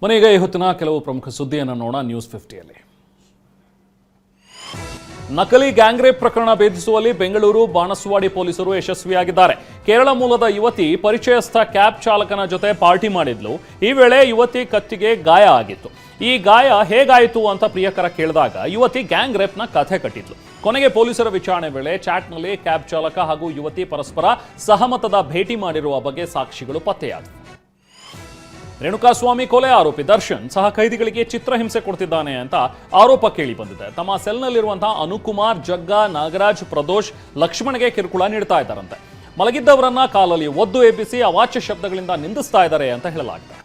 ಮನೆಗೆ ಈ ಹೊತ್ತಿನ ಕೆಲವು ಪ್ರಮುಖ ಸುದ್ದಿಯನ್ನು ನೋಡೋಣ ನ್ಯೂಸ್ 50ಯಲ್ಲಿ. ನಕಲಿ ಗ್ಯಾಂಗ್ ರೇಪ್ ಪ್ರಕರಣ ಭೇದಿಸುವಲ್ಲಿ ಬೆಂಗಳೂರು ಬಾಣಸ್ವಾಡಿ ಪೊಲೀಸರು ಯಶಸ್ವಿಯಾಗಿದ್ದಾರೆ. ಕೇರಳ ಮೂಲದ ಯುವತಿ ಪರಿಚಯಸ್ಥ ಕ್ಯಾಬ್ ಚಾಲಕನ ಜೊತೆ ಪಾರ್ಟಿ ಮಾಡಿದ್ಲು. ಈ ವೇಳೆ ಯುವತಿ ಕತ್ತಿಗೆ ಗಾಯ ಆಗಿತ್ತು. ಈ ಗಾಯ ಹೇಗಾಯಿತು ಅಂತ ಪ್ರಿಯಕರ ಕೇಳಿದಾಗ ಯುವತಿ ಗ್ಯಾಂಗ್ ರೇಪ್ನ ಕಥೆ ಕಟ್ಟಿದ್ಲು. ಕೊನೆಗೆ ಪೊಲೀಸರ ವಿಚಾರಣೆ ವೇಳೆ ಚಾಟ್ನಲ್ಲಿ ಕ್ಯಾಬ್ ಚಾಲಕ ಹಾಗೂ ಯುವತಿ ಪರಸ್ಪರ ಸಹಮತದ ಭೇಟಿ ಮಾಡಿರುವ ಬಗ್ಗೆ ಸಾಕ್ಷಿಗಳು ಪತ್ತೆಯಾಗಿವೆ. ರೇಣುಕಾಸ್ವಾಮಿ ಕೊಲೆ ಆರೋಪಿ ದರ್ಶನ್ ಸಹ ಕೈದಿಗಳಿಗೆ ಚಿತ್ರಹಿಂಸೆ ಕೊಡ್ತಿದ್ದಾನೆ ಅಂತ ಆರೋಪ ಕೇಳಿ ಬಂದಿದೆ. ತಮ್ಮ ಸೆಲ್ನಲ್ಲಿರುವಂತಹ ಅನುಕುಮಾರ್, ಜಗ್ಗ, ನಾಗರಾಜ್, ಪ್ರದೋಷ್, ಲಕ್ಷ್ಮಣ್ಗೆ ಕಿರುಕುಳ ನೀಡ್ತಾ ಇದ್ದಾರಂತೆ. ಮಲಗಿದ್ದವರನ್ನ ಕಾಲಲ್ಲಿ ಒದ್ದು ಎಬ್ಬಿಸಿ ಅವಾಚ್ಯ ಶಬ್ದಗಳಿಂದ ನಿಂದಿಸ್ತಾ ಇದ್ದಾರೆ ಅಂತ ಹೇಳಲಾಗಿದೆ.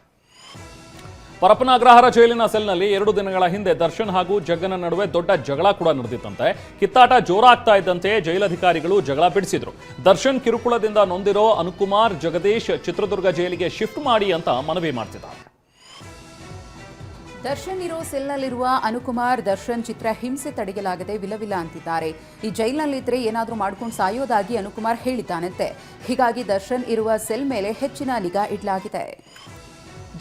ಪರಪ್ಪನ ಅಗ್ರಹಾರ ಜೈಲಿನ ಸೆಲ್ನಲ್ಲಿ 2 ದಿನಗಳ ಹಿಂದೆ ದರ್ಶನ್ ಹಾಗೂ ಜಗ್ಗನ ನಡುವೆ ದೊಡ್ಡ ಜಗಳ ಕೂಡ ನಡೆದಿತ್ತಂತೆ. ಕಿತ್ತಾಟ ಜೋರಾಗ್ತಾ ಇದ್ದಂತೆ ಜೈಲಧಿಕಾರಿಗಳು ಜಗಳ ಬಿಡಿಸಿದ್ರು. ದರ್ಶನ್ ಕಿರುಕುಳದಿಂದ ನೊಂದಿರೋ ಅನುಕುಮಾರ್, ಜಗದೀಶ್ ಚಿತ್ರದುರ್ಗ ಜೈಲಿಗೆ ಶಿಫ್ಟ್ ಮಾಡಿ ಅಂತ ಮನವಿ ಮಾಡ್ತಿದ್ದಾರೆ. ದರ್ಶನ್ ಇರೋ ಸೆಲ್ನಲ್ಲಿರುವ ಅನುಕುಮಾರ್, ದರ್ಶನ್ ಚಿತ್ರ ಹಿಂಸೆ ತಡೆಯಲಾಗದೆ ವಿಲವಿಲ ಅಂತಿದ್ದಾರೆ. ಈ ಜೈಲಿನಲ್ಲಿದ್ರೆ ಏನಾದರೂ ಮಾಡ್ಕೊಂಡು ಸಾಯೋದಾಗಿ ಅನುಕುಮಾರ್ ಹೇಳಿದ್ದಾನಂತೆ. ಹೀಗಾಗಿ ದರ್ಶನ್ ಇರುವ ಸೆಲ್ ಮೇಲೆ ಹೆಚ್ಚಿನ ನಿಗಾ ಇಡಲಾಗಿದೆ.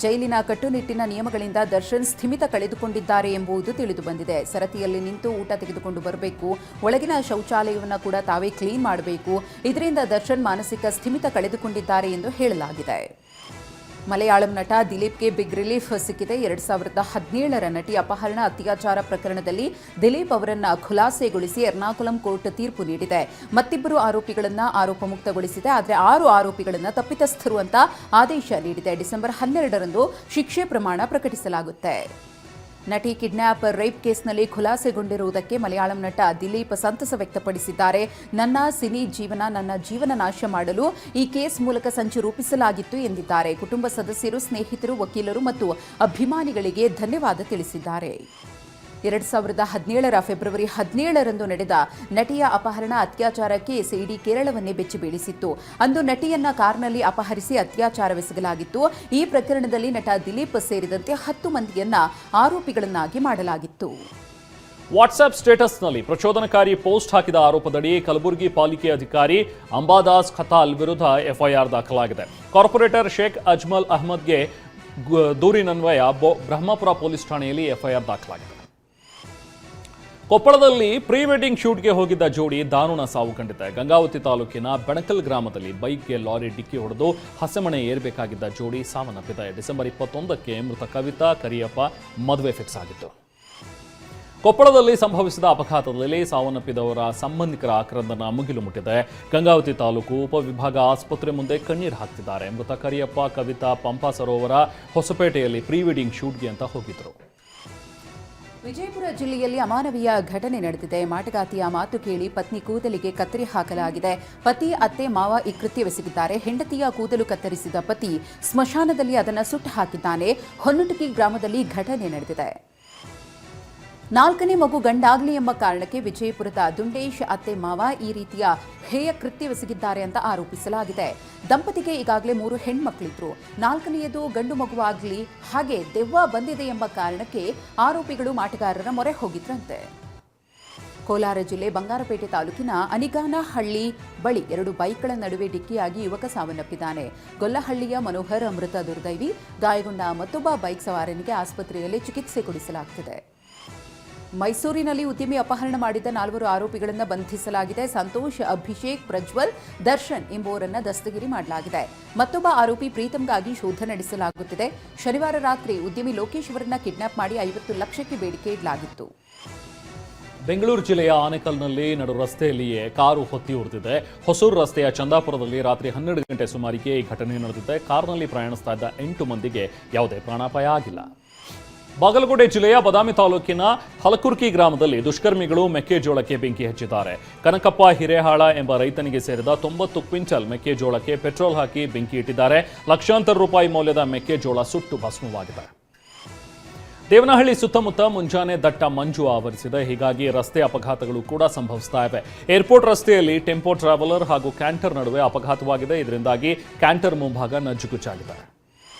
ಜೈಲಿನ ಕಟ್ಟುನಿಟ್ಟಿನ ನಿಯಮಗಳಿಂದ ದರ್ಶನ್ ಸ್ಥಿಮಿತ ಕಳೆದುಕೊಂಡಿದ್ದಾರೆ ಎಂಬುದು ತಿಳಿದು ಬಂದಿದೆ. ಸರತಿಯಲ್ಲಿ ನಿಂತು ಊಟ ತೆಗೆದುಕೊಂಡು ಬರಬೇಕು, ಒಳಗಿನ ಶೌಚಾಲಯವನ್ನು ಕೂಡ ತಾವೇ ಕ್ಲೀನ್ ಮಾಡಬೇಕು. ಇದರಿಂದ ದರ್ಶನ್ ಮಾನಸಿಕ ಸ್ಥಿಮಿತ ಕಳೆದುಕೊಂಡಿದ್ದಾರೆ ಎಂದು ಹೇಳಲಾಗಿದೆ. ಮಲಯಾಳಂ ನಟ ದಿಲೀಪ್ಗೆ ಬಿಗ್ ರಿಲೀಫ್ ಸಿಕ್ಕಿದೆ. 2017ರ ನಟಿ ಅಪಹರಣ ಅತ್ಯಾಚಾರ ಪ್ರಕರಣದಲ್ಲಿ ದಿಲೀಪ್ ಅವರನ್ನ ಖುಲಾಸೆಗೊಳಿಸಿ ಎರ್ನಾಕುಲಂ ಕೋರ್ಟ್ ತೀರ್ಪು ನೀಡಿದೆ. ಮತ್ತಿಬ್ಬರು ಆರೋಪಿಗಳನ್ನು ಆರೋಪ ಮುಕ್ತಗೊಳಿಸಿದೆ. ಆದರೆ 6 ಆರೋಪಿಗಳನ್ನು ತಪ್ಪಿತಸ್ಥರು ಅಂತ ಆದೇಶ ನೀಡಿದೆ. ಡಿಸೆಂಬರ್ 12ರಂದು ಶಿಕ್ಷೆ ಪ್ರಮಾಣ ಪ್ರಕಟಿಸಲಾಗುತ್ತೆ. ನಟಿ ಕಿಡ್ನ್ಯಾಪ್, ರೇಪ್ ಕೇಸ್ನಲ್ಲಿ ಖುಲಾಸೆಗೊಂಡಿರುವುದಕ್ಕೆ ಮಲಯಾಳಂ ನಟ ದಿಲೀಪ್ ಸಂತಸ ವ್ಯಕ್ತಪಡಿಸಿದ್ದಾರೆ. ನನ್ನ ಸಿನಿ ಜೀವನ, ನನ್ನ ಜೀವನ ನಾಶ ಮಾಡಲು ಈ ಕೇಸ್ ಮೂಲಕ ಸಂಚು ರೂಪಿಸಲಾಗಿತ್ತು ಎಂದಿದ್ದಾರೆ. ಕುಟುಂಬ ಸದಸ್ಯರು, ಸ್ನೇಹಿತರು, ವಕೀಲರು ಮತ್ತು ಅಭಿಮಾನಿಗಳಿಗೆ ಧನ್ಯವಾದ ತಿಳಿಸಿದ್ದಾರೆ. 2017ರ ಫೆಬ್ರವರಿ 17ರಂದು ನಡೆದ ನಟಿಯ ಅಪಹರಣ ಅತ್ಯಾಚಾರ ಕೇಸ್ ಇಡೀ ಕೇರಳವನ್ನೇ ಬೆಚ್ಚಿ ಬೀಳಿಸಿತ್ತು. ಅಂದು ನಟಿಯನ್ನ ಕಾರ್ನಲ್ಲಿ ಅಪಹರಿಸಿ ಅತ್ಯಾಚಾರವೆಸಗಲಾಗಿತ್ತು. ಈ ಪ್ರಕರಣದಲ್ಲಿ ನಟ ದಿಲೀಪ್ ಸೇರಿದಂತೆ 10 ಮಂದಿಯನ್ನ ಆರೋಪಿಗಳನ್ನಾಗಿ ಮಾಡಲಾಗಿತ್ತು. ವಾಟ್ಸ್ಆಪ್ ಸ್ಟೇಟಸ್ನಲ್ಲಿ ಪ್ರಚೋದನಕಾರಿ ಪೋಸ್ಟ್ ಹಾಕಿದ ಆರೋಪದಡಿ ಕಲಬುರಗಿ ಪಾಲಿಕೆ ಅಧಿಕಾರಿ ಅಂಬಾದಾಸ್ ಖತಾಲ್ ವಿರುದ್ಧ ಎಫ್ಐಆರ್ ದಾಖಲಾಗಿದೆ. ಕಾರ್ಪೊರೇಟರ್ ಶೇಖ್ ಅಜ್ಮಲ್ ಅಹ್ಮದ್ಗೆ ದೂರಿನನ್ವಯ ಬ್ರಹ್ಮಪುರ ಪೊಲೀಸ್ ಠಾಣೆಯಲ್ಲಿ ಎಫ್ಐಆರ್ ದಾಖಲಾಗಿದೆ. ಕೊಪ್ಪಳದಲ್ಲಿ ಪ್ರೀ ವೆಡ್ಡಿಂಗ್ ಶೂಟ್ಗೆ ಹೋಗಿದ್ದ ಜೋಡಿ ದಾರುಣ ಸಾವು ಕಂಡಿದೆ. ಗಂಗಾವತಿ ತಾಲೂಕಿನ ಬೆಣಕಲ್ ಗ್ರಾಮದಲ್ಲಿ ಬೈಕ್ಗೆ ಲಾರಿ ಡಿಕ್ಕಿ ಹೊಡೆದು ಹಸೆಮಣೆ ಏರಬೇಕಾಗಿದ್ದ ಜೋಡಿ ಸಾವನ್ನಪ್ಪಿದೆ. ಡಿಸೆಂಬರ್ 21ಕ್ಕೆ ಮೃತ ಕವಿತಾ, ಕರಿಯಪ್ಪ ಮದುವೆ ಫಿಕ್ಸ್ ಆಗಿತ್ತು. ಕೊಪ್ಪಳದಲ್ಲಿ ಸಂಭವಿಸಿದ ಅಪಘಾತದಲ್ಲಿ ಸಾವನ್ನಪ್ಪಿದವರ ಸಂಬಂಧಿಕರ ಆಕ್ರಂದನ ಮುಗಿಲು ಮುಟ್ಟಿದೆ. ಗಂಗಾವತಿ ತಾಲೂಕು ಉಪವಿಭಾಗ ಆಸ್ಪತ್ರೆ ಮುಂದೆ ಕಣ್ಣೀರು ಹಾಕ್ತಿದ್ದಾರೆ. ಮೃತ ಕರಿಯಪ್ಪ, ಕವಿತಾ ಪಂಪಾ ಸರೋವರ ಹೊಸಪೇಟೆಯಲ್ಲಿ ಪ್ರೀ ವೆಡ್ಡಿಂಗ್ ಶೂಟ್ಗೆ ಅಂತ ಹೋಗಿದ್ರು. ವಿಜಯಪುರ ಜಿಲ್ಲೆಯಲ್ಲಿ ಅಮಾನವೀಯ ಘಟನೆ ನಡೆದಿದೆ. ಮಾಟಗಾತಿಯ ಮಾತು ಕೇಳಿ ಪತ್ನಿ ಕೂದಲಿಗೆ ಕತ್ತರಿ ಹಾಕಲಾಗಿದೆ. ಪತಿ, ಅತ್ತೆ, ಮಾವ ಈ ಕೃತ್ಯವೆಸಗಿದ್ದಾರೆ. ಹೆಂಡತಿಯ ಕೂದಲು ಕತ್ತರಿಸಿದ ಪತಿ ಸ್ಮಶಾನದಲ್ಲಿ ಅದನ್ನು ಸುಟ್ಟು ಹಾಕಿದ್ದಾನೆ. ಹೊನ್ನಟಗಿ ಗ್ರಾಮದಲ್ಲಿ ಘಟನೆ ನಡೆದಿದೆ. 4ನೇ ಮಗು ಗಂಡಾಗ್ಲಿ ಎಂಬ ಕಾರಣಕ್ಕೆ ವಿಜಯಪುರದ ದುಂಡೇಶ್ ಅತ್ತೆ ಮಾವ ಈ ರೀತಿಯ ಹೇಯ ಕೃತ್ಯವೆಸಗಿದ್ದಾರೆ ಅಂತ ಆರೋಪಿಸಲಾಗಿದೆ. ದಂಪತಿಗೆ ಈಗಾಗಲೇ 3 ಹೆಣ್ಮಕ್ಳಿದ್ರು. 4ನೇಯದು ಗಂಡು ಮಗುವಾಗಲಿ ಹಾಗೆ ದೆವ್ವ ಬಂದಿದೆ ಎಂಬ ಕಾರಣಕ್ಕೆ ಆರೋಪಿಗಳು ಮಾಟಗಾರರ ಮೊರೆ ಹೋಗಿದ್ರಂತೆ. ಕೋಲಾರ ಜಿಲ್ಲೆ ಬಂಗಾರಪೇಟೆ ತಾಲೂಕಿನ ಅನಿಗಾನಹಳ್ಳಿ ಬಳಿ 2 ಬೈಕ್ಗಳ ನಡುವೆ ಡಿಕ್ಕಿಯಾಗಿ ಯುವಕ ಸಾವನ್ನಪ್ಪಿದ್ದಾನೆ. ಗೊಲ್ಲಹಳ್ಳಿಯ ಮನೋಹರ್ ಮೃತ ದುರ್ದೈವಿ. ಗಾಯಗೊಂಡ ಮತ್ತೊಬ್ಬ ಬೈಕ್ ಸವಾರನಿಗೆ ಆಸ್ಪತ್ರೆಯಲ್ಲಿ ಚಿಕಿತ್ಸೆ ಕೊಡಿಸಲಾಗುತ್ತಿದೆ. ಮೈಸೂರಿನಲ್ಲಿ ಉದ್ಯಮಿ ಅಪಹರಣ ಮಾಡಿದ 4 ಆರೋಪಿಗಳನ್ನು ಬಂಧಿಸಲಾಗಿದೆ. ಸಂತೋಷ್, ಅಭಿಷೇಕ್, ಪ್ರಜ್ವಲ್, ದರ್ಶನ್ ಎಂಬುವರನ್ನು ದಸ್ತಗಿರಿ ಮಾಡಲಾಗಿದೆ. ಮತ್ತೊಬ್ಬ ಆರೋಪಿ ಪ್ರೀತಂಗಾಗಿ ಶೋಧ ನಡೆಸಲಾಗುತ್ತಿದೆ. ಶನಿವಾರ ರಾತ್ರಿ ಉದ್ಯಮಿ ಲೋಕೇಶ್ ಅವರನ್ನ ಕಿಡ್ನಾಪ್ ಮಾಡಿ 50 ಲಕ್ಷಕ್ಕೆ ಬೇಡಿಕೆ ಇಡಲಾಗಿತ್ತು. ಬೆಂಗಳೂರು ಜಿಲ್ಲೆಯ ಆನೇಕಲ್ನಲ್ಲಿ ನಡು ರಸ್ತೆಯಲ್ಲಿಯೇ ಕಾರು ಹೊತ್ತಿ ಉರಿದಿದೆ. ಹೊಸೂರು ರಸ್ತೆಯ ಚಂದಾಪುರದಲ್ಲಿ ರಾತ್ರಿ 12 ಗಂಟೆ ಸುಮಾರಿಗೆ ಈ ಘಟನೆ ನಡೆದಿದೆ. ಕಾರ್ನಲ್ಲಿ ಪ್ರಯಾಣಿಸ್ತಾ ಇದ್ದ 8 ಮಂದಿಗೆ ಯಾವುದೇ ಪ್ರಾಣಾಪಾಯ ಆಗಿಲ್ಲ. ಬಾಗಲಕೋಟೆ ಜಿಲ್ಲೆಯ ಬದಾಮಿ ತಾಲೂಕಿನ ಹಲಕುರ್ಕಿ ಗ್ರಾಮದಲ್ಲಿ ದುಷ್ಕರ್ಮಿಗಳು ಮೆಕ್ಕೆಜೋಳಕ್ಕೆ ಬೆಂಕಿ ಹಚ್ಚಿದ್ದಾರೆ. ಕನಕಪ್ಪ ಹಿರೇಹಾಳ ಎಂಬ ರೈತನಿಗೆ ಸೇರಿದ 90 ಕ್ವಿಂಟಲ್ ಮೆಕ್ಕೆಜೋಳಕ್ಕೆ ಪೆಟ್ರೋಲ್ ಹಾಕಿ ಬೆಂಕಿ ಇಟ್ಟಿದ್ದಾರೆ. ಲಕ್ಷಾಂತರ ರೂಪಾಯಿ ಮೌಲ್ಯದ ಮೆಕ್ಕೆಜೋಳ ಸುಟ್ಟು ಭಸ್ಮವಾಗಿದೆ. ದೇವನಹಳ್ಳಿ ಸುತ್ತಮುತ್ತ ಮುಂಜಾನೆ ದಟ್ಟ ಮಂಜು ಆವರಿಸಿದೆ. ಹೀಗಾಗಿ ರಸ್ತೆ ಅಪಘಾತಗಳು ಕೂಡ ಸಂಭವಿಸ್ತಾ ಇವೆ. ಏರ್ಪೋರ್ಟ್ ರಸ್ತೆಯಲ್ಲಿ ಟೆಂಪೋ ಟ್ರಾವೆಲರ್ ಹಾಗೂ ಕ್ಯಾಂಟರ್ ನಡುವೆ ಅಪಘಾತವಾಗಿದೆ. ಇದರಿಂದಾಗಿ ಕ್ಯಾಂಟರ್ ಮುಂಭಾಗ ನಜ್ಜುಗುಜ್ಜಾಗಿದೆ.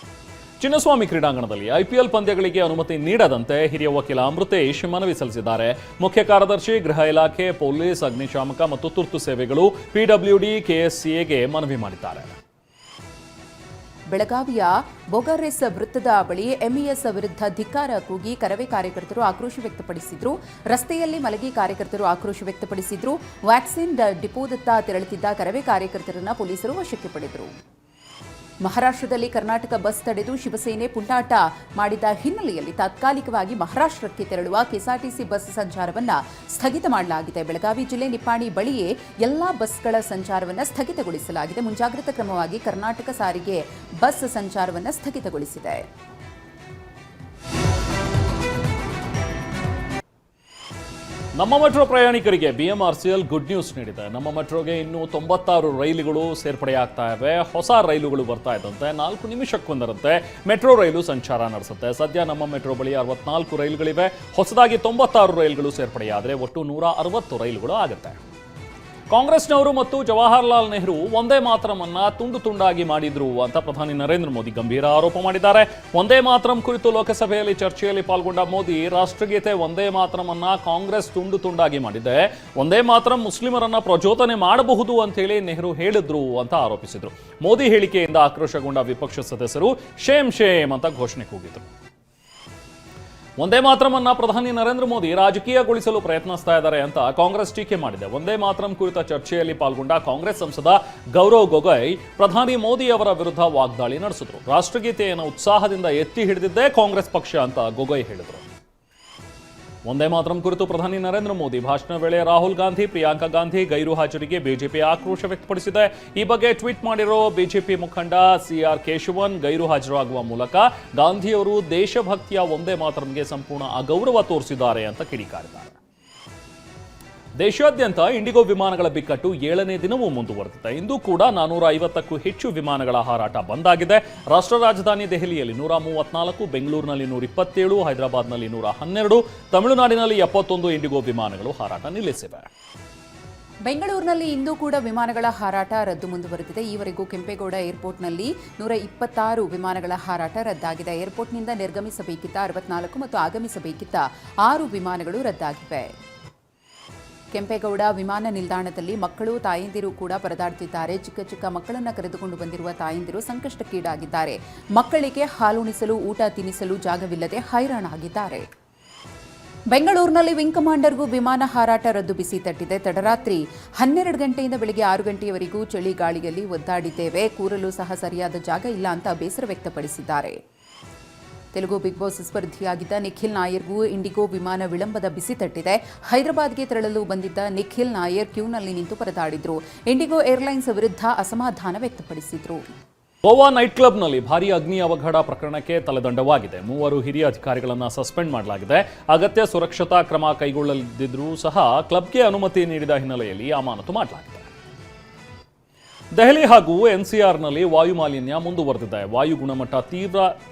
ಚಿನ್ನಸ್ವಾಮಿ ಕ್ರೀಡಾಂಗಣದಲ್ಲಿ ಐಪಿಎಲ್ ಪಂದ್ಯಗಳಿಗೆ ಅನುಮತಿ ನೀಡದಂತೆ ಹಿರಿಯ ವಕೀಲ ಅಮೃತೇಶ್ ಮನವಿ ಸಲ್ಲಿಸಿದ್ದಾರೆ. ಮುಖ್ಯ ಕಾರ್ಯದರ್ಶಿ, ಗೃಹ ಇಲಾಖೆ, ಪೊಲೀಸ್, ಅಗ್ನಿಶಾಮಕ ಮತ್ತು ತುರ್ತು ಸೇವೆಗಳು, ಪಿಡಬ್ಲ್ಯೂಡಿ, ಕೆಎಸ್ಸಿಎಗೆ ಮನವಿ ಮಾಡಿದ್ದಾರೆ. ಬೆಳಗಾವಿಯ ಬೊಗರೆಸ್ ವೃತ್ತದ ಬಳಿ ಎಂಇಎಸ್ ವಿರುದ್ಧ ಧಿಕ್ಕಾರ ಕೂಗಿ ಕರವೇ ಕಾರ್ಯಕರ್ತರು ಆಕ್ರೋಶ ವ್ಯಕ್ತಪಡಿಸಿದ್ರು. ರಸ್ತೆಯಲ್ಲಿ ಮಲಗಿ ಕಾರ್ಯಕರ್ತರು ಆಕ್ರೋಶ ವ್ಯಕ್ತಪಡಿಸಿದ್ರು. ವ್ಯಾಕ್ಸಿನ್ ಡಿಪೋದತ್ತ ತೆರಳುತ್ತಿದ್ದ ಕರವೇ ಕಾರ್ಯಕರ್ತರನ್ನ ಪೊಲೀಸರು ವಶಕ್ಕೆ ಪಡೆದರು. ಮಹಾರಾಷ್ಟ್ರದಲ್ಲಿ ಕರ್ನಾಟಕ ಬಸ್ ತಡೆದು ಶಿವಸೇನೆ ಪುಂಡಾಟ ಮಾಡಿದ ಹಿನ್ನೆಲೆಯಲ್ಲಿ ತಾತ್ಕಾಲಿಕವಾಗಿ ಮಹಾರಾಷ್ಟ್ರಕ್ಕೆ ತೆರಳುವ ಕೆಎಸ್ಆರ್ಟಿಸಿ ಬಸ್ ಸಂಚಾರವನ್ನು ಸ್ಥಗಿತ ಮಾಡಲಾಗಿದೆ. ಬೆಳಗಾವಿ ಜಿಲ್ಲೆ ನಿಪ್ಪಾಣಿ ಬಳಿಯೇ ಎಲ್ಲಾ ಬಸ್ಗಳ ಸಂಚಾರವನ್ನು ಸ್ಥಗಿತಗೊಳಿಸಲಾಗಿದೆ. ಮುಂಜಾಗ್ರತಾ ಕ್ರಮವಾಗಿ ಕರ್ನಾಟಕ ಸಾರಿಗೆ ಬಸ್ ಸಂಚಾರವನ್ನು ಸ್ಥಗಿತಗೊಳಿಸಿದೆ. ನಮ್ಮ ಮೆಟ್ರೋ ಪ್ರಯಾಣಿಕರಿಗೆ ಬಿಎಂಆರ್ಸಿಎಲ್ ಗುಡ್ ನ್ಯೂಸ್ ನೀಡಿದೆ. ನಮ್ಮ ಮೆಟ್ರೋಗೆ ಇನ್ನೂ 96 ರೈಲುಗಳು ಸೇರ್ಪಡೆಯಾಗ್ತಾ ಇವೆ. ಹೊಸ ರೈಲುಗಳು ಬರ್ತಾ ಇದ್ದಂತೆ 4 ನಿಮಿಷಕ್ಕೊಂದರಂತೆ ಮೆಟ್ರೋ ರೈಲು ಸಂಚಾರ ನಡೆಸುತ್ತೆ. ಸದ್ಯ ನಮ್ಮ ಮೆಟ್ರೋ ಬಳಿ 64 ರೈಲುಗಳಿವೆ. ಹೊಸದಾಗಿ 96 ರೈಲುಗಳು ಸೇರ್ಪಡೆಯಾದರೆ ಒಟ್ಟು 160 ರೈಲುಗಳು ಆಗುತ್ತೆ. ಕಾಂಗ್ರೆಸ್ನವರು ಮತ್ತು ಜವಾಹರ್ಲಾಲ್ ನೆಹರು ಒಂದೇ ಮಾತರಮನ್ನ ತುಂಡು ತುಂಡಾಗಿ ಮಾಡಿದ್ರು ಅಂತ ಪ್ರಧಾನಿ ನರೇಂದ್ರ ಮೋದಿ ಗಂಭೀರ ಆರೋಪ ಮಾಡಿದ್ದಾರೆ. ಒಂದೇ ಮಾತರಂ ಕುರಿತು ಲೋಕಸಭೆಯಲ್ಲಿ ಚರ್ಚೆಯಲ್ಲಿ ಪಾಲ್ಗೊಂಡ ಮೋದಿ ರಾಷ್ಟ್ರಗೀತೆ ಒಂದೇ ಮಾತರಮನ್ನ ಕಾಂಗ್ರೆಸ್ ತುಂಡು ತುಂಡಾಗಿ ಮಾಡಿದೆ. ಒಂದೇ ಮಾತರಂ ಮುಸ್ಲಿಮರನ್ನ ಪ್ರಚೋದನೆ ಮಾಡಬಹುದು ಅಂತೇಳಿ ನೆಹರು ಹೇಳಿದ್ರು ಅಂತ ಆರೋಪಿಸಿದ್ರು. ಮೋದಿ ಹೇಳಿಕೆಯಿಂದ ಆಕ್ರೋಶಗೊಂಡ ವಿಪಕ್ಷ ಸದಸ್ಯರು ಶೇಮ್ ಶೇಮ್ ಅಂತ ಘೋಷಣೆ ಕೂಗಿದ್ರು. ಒಂದೇ ಮಾತರಮನ್ನ ಪ್ರಧಾನಿ ನರೇಂದ್ರ ಮೋದಿ ರಾಜಕೀಯಗೊಳಿಸಲು ಪ್ರಯತ್ನಿಸ್ತಾ ಇದ್ದಾರೆ ಅಂತ ಕಾಂಗ್ರೆಸ್ ಟೀಕೆ ಮಾಡಿದೆ. ಒಂದೇ ಮಾತರಂ ಕುರಿತ ಚರ್ಚೆಯಲ್ಲಿ ಪಾಲ್ಗೊಂಡ ಕಾಂಗ್ರೆಸ್ ಸಂಸದ ಗೌರವ್ ಗೊಗೊಯ್ ಪ್ರಧಾನಿ ಮೋದಿ ಅವರ ವಿರುದ್ಧ ವಾಗ್ದಾಳಿ ನಡೆಸಿದ್ರು. ರಾಷ್ಟ್ರಗೀತೆಯನ್ನು ಉತ್ಸಾಹದಿಂದ ಎತ್ತಿ ಹಿಡಿದಿದ್ದೇ ಕಾಂಗ್ರೆಸ್ ಪಕ್ಷ ಅಂತ ಗೊಗೊಯ್ ಹೇಳಿದರು. ಒಂದೇ ಮಾತರಂ ಕುರಿತು ಪ್ರಧಾನಿ ನರೇಂದ್ರ ಮೋದಿ ಭಾಷಣ ವೇಳೆ ರಾಹುಲ್ ಗಾಂಧಿ, ಪ್ರಿಯಾಂಕಾ ಗಾಂಧಿ ಗೈರು ಹಾಜರಿಗೆ ಬಿಜೆಪಿ ಆಕ್ರೋಶ ವ್ಯಕ್ತಪಡಿಸಿದೆ. ಈ ಬಗ್ಗೆ ಟ್ವೀಟ್ ಮಾಡಿರೋ ಬಿಜೆಪಿ ಮುಖಂಡ ಸಿಆರ್ ಕೇಶವನ್, ಗೈರು ಹಾಜರಾಗುವ ಮೂಲಕ ಗಾಂಧಿಯವರು ದೇಶಭಕ್ತಿಯ ಒಂದೇ ಮಾತರಂಗೆ ಸಂಪೂರ್ಣ ಅಗೌರವ ತೋರಿಸಿದ್ದಾರೆ ಅಂತ ಕಿಡಿಕಾರಿದ್ದಾರೆ. ದೇಶಾದ್ಯಂತ ಇಂಡಿಗೋ ವಿಮಾನಗಳ ಬಿಕ್ಕಟ್ಟು 7ನೇ ದಿನವೂ ಮುಂದುವರೆದಿದೆ. ಇಂದು ಕೂಡ 450ಕ್ಕೂ ಹೆಚ್ಚು ವಿಮಾನಗಳ ಹಾರಾಟ ಬಂದ್ ಆಗಿದೆ. ರಾಷ್ಟ್ರ ರಾಜಧಾನಿ ದೆಹಲಿಯಲ್ಲಿ 134, ಬೆಂಗಳೂರಿನಲ್ಲಿ 127, ಹೈದರಾಬಾದ್ನಲ್ಲಿ 112, ತಮಿಳುನಾಡಿನಲ್ಲಿ 71 ಇಂಡಿಗೋ ವಿಮಾನಗಳು ಹಾರಾಟ ನಿಲ್ಲಿಸಿವೆ. ಬೆಂಗಳೂರಿನಲ್ಲಿ ಇಂದು ಕೂಡ ವಿಮಾನಗಳ ಹಾರಾಟ ರದ್ದು ಮುಂದುವರೆದಿದೆ. ಈವರೆಗೂ ಕೆಂಪೇಗೌಡ ಏರ್ಪೋರ್ಟ್ನಲ್ಲಿ 126 ವಿಮಾನಗಳ ಹಾರಾಟ ರದ್ದಾಗಿದೆ. ಏರ್ಪೋರ್ಟ್ನಿಂದ ನಿರ್ಗಮಿಸಬೇಕಿದ್ದ 64 ಮತ್ತು ಆಗಮಿಸಬೇಕಿದ್ದ 6 ವಿಮಾನಗಳು ರದ್ದಾಗಿವೆ. ಕೆಂಪೇಗೌಡ ವಿಮಾನ ನಿಲ್ದಾಣದಲ್ಲಿ ಮಕ್ಕಳು, ತಾಯಂದಿರು ಕೂಡ ಪರದಾಡುತ್ತಿದ್ದಾರೆ. ಚಿಕ್ಕ ಚಿಕ್ಕ ಮಕ್ಕಳನ್ನು ಕರೆದುಕೊಂಡು ಬಂದಿರುವ ತಾಯಂದಿರು ಸಂಕಷ್ಟಕ್ಕೀಡಾಗಿದ್ದಾರೆ. ಮಕ್ಕಳಿಗೆ ಹಾಲುಣಿಸಲು, ಊಟ ತಿನ್ನಿಸಲು ಜಾಗವಿಲ್ಲದೆ ಹೈರಾಣಾಗಿದ್ದಾರೆ. ಬೆಂಗಳೂರಿನಲ್ಲಿ ವಿಂಗ್ ಕಮಾಂಡರ್ಗೂ ವಿಮಾನ ಹಾರಾಟ ರದ್ದು ಬಿಸಿ ತಟ್ಟಿದೆ. ತಡರಾತ್ರಿ 12 ಗಂಟೆಯಿಂದ ಬೆಳಗ್ಗೆ 6 ಗಂಟೆಯವರೆಗೂ ಚಳಿ ಗಾಳಿಯಲ್ಲಿ ಒದ್ದಾಡಿದ್ದೇವೆ. ಕೂರಲು ಸಹ ಸರಿಯಾದ ಜಾಗ ಇಲ್ಲ ಅಂತ ಬೇಸರ ವ್ಯಕ್ತಪಡಿಸಿದ್ದಾರೆ. ತೆಲುಗು ಬಿಗ್ ಬಾಸ್ ಸ್ಪರ್ಧಿಯಾಗಿದ್ದ ನಿಖಿಲ್ ನಾಯರ್ಗೂ ಇಂಡಿಗೋ ವಿಮಾನ ವಿಳಂಬದ ಬಿಸಿ ತಟ್ಟಿದೆ. ಹೈದರಾಬಾದ್ಗೆ ತೆರಳಲು ಬಂದಿದ್ದ ನಿಖಿಲ್ ನಾಯರ್ ಕ್ಯೂನಲ್ಲಿ ನಿಂತು ಪರದಾಡಿದ್ರು. ಇಂಡಿಗೋ ಏರ್ಲೈನ್ಸ್ ವಿರುದ್ಧ ಅಸಮಾಧಾನ ವ್ಯಕ್ತಪಡಿಸಿದ್ರು. ಗೋವಾ ನೈಟ್ ಕ್ಲಬ್ನಲ್ಲಿ ಭಾರೀ ಅಗ್ನಿ ಅವಘಡ ಪ್ರಕರಣಕ್ಕೆ ತಲೆದಂಡವಾಗಿದೆ. 3 ಹಿರಿಯ ಅಧಿಕಾರಿಗಳನ್ನು ಸಸ್ಪೆಂಡ್ ಮಾಡಲಾಗಿದೆ. ಅಗತ್ಯ ಸುರಕ್ಷತಾ ಕ್ರಮ ಕೈಗೊಳ್ಳದಿದ್ದರೂ ಸಹ ಕ್ಲಬ್ಗೆ ಅನುಮತಿ ನೀಡಿದ ಹಿನ್ನೆಲೆಯಲ್ಲಿ ಅಮಾನತು ಮಾಡಲಾಗಿದೆ. ದೆಹಲಿ ಹಾಗೂ ಎನ್ಸಿಆರ್ನಲ್ಲಿ ವಾಯು ಮಾಲಿನ್ಯ ಮುಂದುವರೆದಿದೆ. ವಾಯು ಗುಣಮಟ್ಟ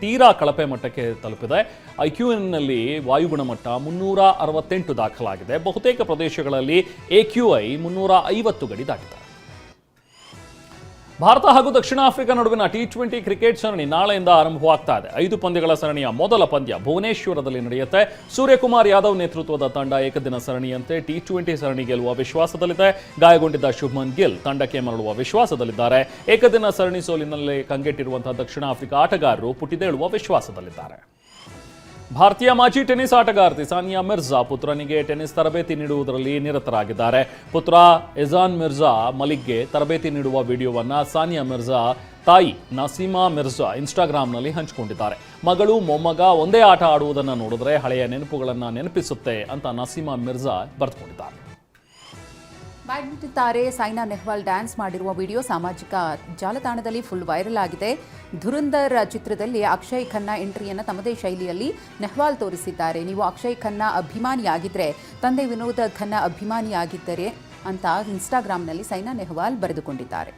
ತೀರಾ ಕಳಪೆ ಮಟ್ಟಕ್ಕೆ ತಲುಪಿದೆ. ಐಕ್ಯೂಎನ್ನಲ್ಲಿ ವಾಯು ಗುಣಮಟ್ಟ 368 ದಾಖಲಾಗಿದೆ. ಬಹುತೇಕ ಪ್ರದೇಶಗಳಲ್ಲಿ ಎಕ್ಯೂಐ 350 ಗಡಿ ದಾಟಿದೆ. ಭಾರತ ಹಾಗೂ ದಕ್ಷಿಣ ಆಫ್ರಿಕಾ ನಡುವಿನ ಟಿ20 ಕ್ರಿಕೆಟ್ ಸರಣಿ ನಾಳೆಯಿಂದ ಆರಂಭವಾಗ್ತಾ ಇದೆ. 5 ಪಂದ್ಯಗಳ ಸರಣಿಯ ಮೊದಲ ಪಂದ್ಯ ಭುವನೇಶ್ವರದಲ್ಲಿ ನಡೆಯುತ್ತೆ. ಸೂರ್ಯಕುಮಾರ್ ಯಾದವ್ ನೇತೃತ್ವದ ತಂಡ ಏಕದಿನ ಸರಣಿಯಂತೆ ಟಿ20 ಸರಣಿ ಗೆಲ್ಲುವ ವಿಶ್ವಾಸದಲ್ಲಿದೆ. ಗಾಯಗೊಂಡಿದ್ದ ಶುಭ್ಮನ್ ಗಿಲ್ ತಂಡಕ್ಕೆ ಮರಳುವ ವಿಶ್ವಾಸದಲ್ಲಿದ್ದಾರೆ. ಏಕದಿನ ಸರಣಿ ಸೋಲಿನಲ್ಲಿ ಕಂಗೆಟ್ಟಿರುವಂತಹ ದಕ್ಷಿಣ ಆಫ್ರಿಕಾ ಆಟಗಾರರು ಪುಟಿದೇಳುವ ವಿಶ್ವಾಸದಲ್ಲಿದ್ದಾರೆ. ಭಾರತೀಯ ಮಾಜಿ ಟೆನ್ನಿಸ್ ಆಟಗಾರ್ತಿ ಸಾನಿಯಾ ಮಿರ್ಜಾ ಪುತ್ರನಿಗೆ ಟೆನ್ನಿಸ್ ತರಬೇತಿ ನೀಡುವುದರಲ್ಲಿ ನಿರತರಾಗಿದ್ದಾರೆ. ಪುತ್ರ ಎಜಾನ್ ಮಿರ್ಜಾ ಮಲಿಕ್ಗೆ ತರಬೇತಿ ನೀಡುವ ವಿಡಿಯೋವನ್ನು ಸಾನಿಯಾ ಮಿರ್ಜಾ ತಾಯಿ ನಸೀಮಾ ಮಿರ್ಜಾ ಇನ್ಸ್ಟಾಗ್ರಾಂನಲ್ಲಿ ಹಂಚಿಕೊಂಡಿದ್ದಾರೆ. ಮಗಳು, ಮೊಮ್ಮಗ ಒಂದೇ ಆಟ ಆಡುವುದನ್ನು ನೋಡಿದ್ರೆ ಹಳೆಯ ನೆನಪುಗಳನ್ನು ನೆನಪಿಸುತ್ತೆ ಅಂತ ನಸೀಮಾ ಮಿರ್ಜಾ ಬರೆದುಕೊಂಡಿದ್ದಾರೆ. ಬ್ಯಾಡ್ಮಿಂಟನ್ ತಾರೆ ಸೈನಾ ನೆಹ್ವಾಲ್ ಡ್ಯಾನ್ಸ್ ಮಾಡಿರುವ ವಿಡಿಯೋ ಸಾಮಾಜಿಕ ಜಾಲತಾಣದಲ್ಲಿ ಫುಲ್ ವೈರಲ್ ಆಗಿದೆ. ಧುರಂಧರ್ ಚಿತ್ರದಲ್ಲಿ ಅಕ್ಷಯ್ ಖನ್ನಾ ಎಂಟ್ರಿಯನ್ನು ತಮ್ಮದೇ ಶೈಲಿಯಲ್ಲಿ ನೆಹ್ವಾಲ್ ತೋರಿಸಿದ್ದಾರೆ. ನೀವು ಅಕ್ಷಯ್ ಖನ್ನಾ ಅಭಿಮಾನಿಯಾಗಿದ್ದರೆ ತಂದೆ ವಿನೋದ್ ಖನ್ನಾ ಅಭಿಮಾನಿಯಾಗಿದ್ದರೆ ಅಂತ ಇನ್ಸ್ಟಾಗ್ರಾಂನಲ್ಲಿ ಸೈನಾ ನೆಹ್ವಾಲ್ ಬರೆದುಕೊಂಡಿದ್ದಾರೆ.